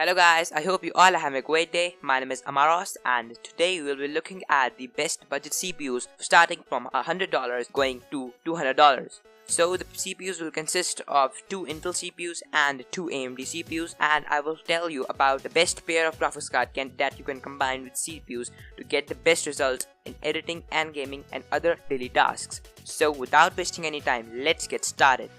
Hello guys, I hope you all are having a great day. My name is Amaros and today we will be looking at the best budget CPUs starting from $100 going to $200. So the CPUs will consist of 2 Intel CPUs and 2 AMD CPUs, and I will tell you about the best pair of graphics card that you can combine with CPUs to get the best results in editing and gaming and other daily tasks. So without wasting any time, let's get started.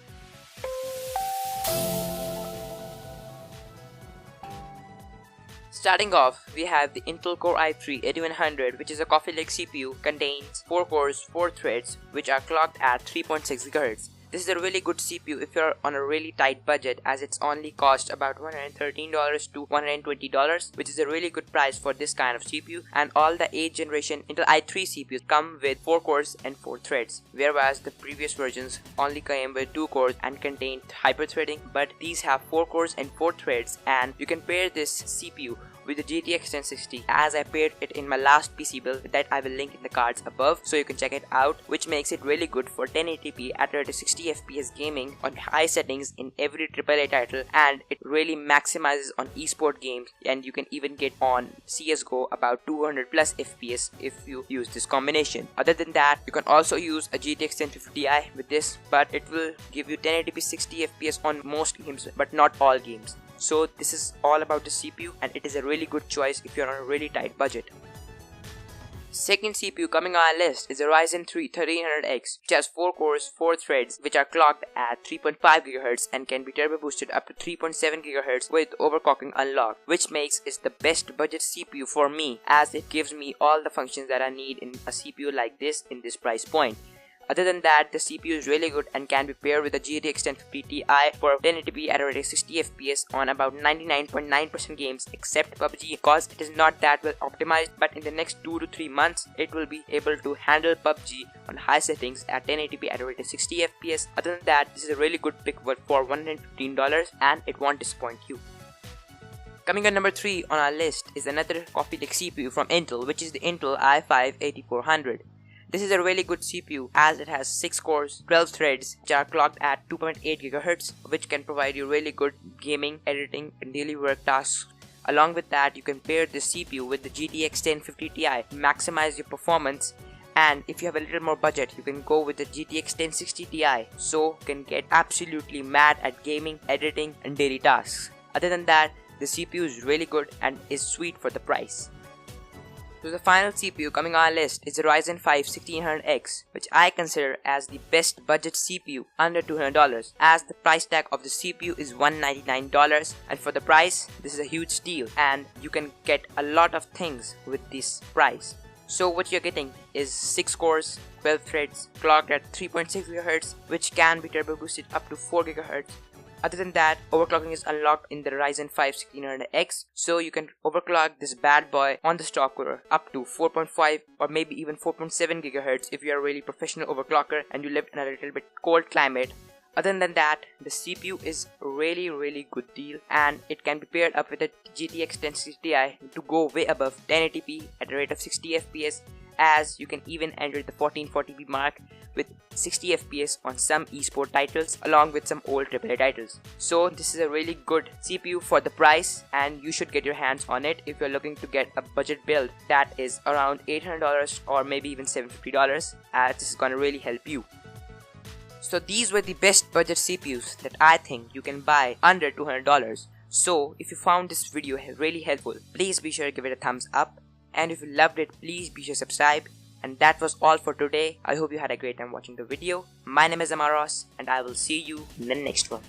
Starting off, we have the Intel Core i3-8100, which is a coffee-like CPU, contains 4 cores, 4 threads, which are clocked at 3.6 GHz. This is a really good CPU if you're on a really tight budget, as it's only cost about $113 to $120, which is a really good price for this kind of CPU. And all the 8th generation Intel i3 CPUs come with 4 cores and 4 threads, whereas the previous versions only came with 2 cores and contained hyper-threading, but these have 4 cores and 4 threads, and you can pair this CPU with the GTX 1060 as I paired it in my last PC build that I will link in the cards above, so you can check it out, which makes it really good for 1080p at rate of 60 FPS gaming on high settings in every AAA title, and it really maximizes on esport games, and you can even get on CSGO about 200 plus FPS if you use this combination. Other than that, you can also use a GTX 1050 Ti with this, but it will give you 1080p 60 FPS on most games but not all games. So this is all about the CPU, and it is a really good choice if you're on a really tight budget. Second CPU coming on our list is a Ryzen 3 1300X, which has 4 cores, 4 threads, which are clocked at 3.5 GHz and can be turbo boosted up to 3.7 GHz with overclocking unlocked, which makes it the best budget CPU for me, as it gives me all the functions that I need in a CPU like this in this price point. Other than that, the CPU is really good and can be paired with a GTX 1050 Ti for 1080p at a rate of 60 FPS on about 99.9% games except PUBG, because it is not that well optimized, but in the next 2 to 3 months it will be able to handle PUBG on high settings at 1080p at a rate of 60 FPS. Other than that, this is a really good pick for $115 and it won't disappoint you. Coming on number 3 on our list is another coffee-like CPU from Intel, which is the Intel i5-8400. This is a really good CPU as it has 6 cores, 12 threads, which are clocked at 2.8 GHz, which can provide you really good gaming, editing and daily work tasks. Along with that, you can pair this CPU with the GTX 1050 Ti to maximize your performance, and if you have a little more budget, you can go with the GTX 1060 Ti, so you can get absolutely mad at gaming, editing and daily tasks. Other than that, the CPU is really good and is sweet for the price. So the final CPU coming on our list is the Ryzen 5 1600X, which I consider as the best budget CPU under $200, as the price tag of the CPU is $199, and for the price, this is a huge deal and you can get a lot of things with this price. So what you're getting is 6 cores, 12 threads, clocked at 3.6 GHz, which can be turbo boosted up to 4 GHz. Other than that, overclocking is unlocked in the Ryzen 5 1600X, so you can overclock this bad boy on the stock core up to 4.5 or maybe even 4.7 GHz if you are a really professional overclocker and you live in a little bit cold climate. Other than that, the CPU is a really good deal, and it can be paired up with a GTX 1060 Ti to go way above 1080p at a rate of 60 FPS, as you can even enter the 1440p mark with 60 FPS on some esport titles along with some old AAA titles. So this is a really good CPU for the price, and you should get your hands on it if you're looking to get a budget build that is around $800 or maybe even $750, as this is gonna really help you. So these were the best budget CPUs that I think you can buy under $200. So if you found this video really helpful, please be sure to give it a thumbs up, and if you loved it, please be sure to subscribe. And that was all for today. I hope you had a great time watching the video. My name is Amaros, and I will see you in the next one.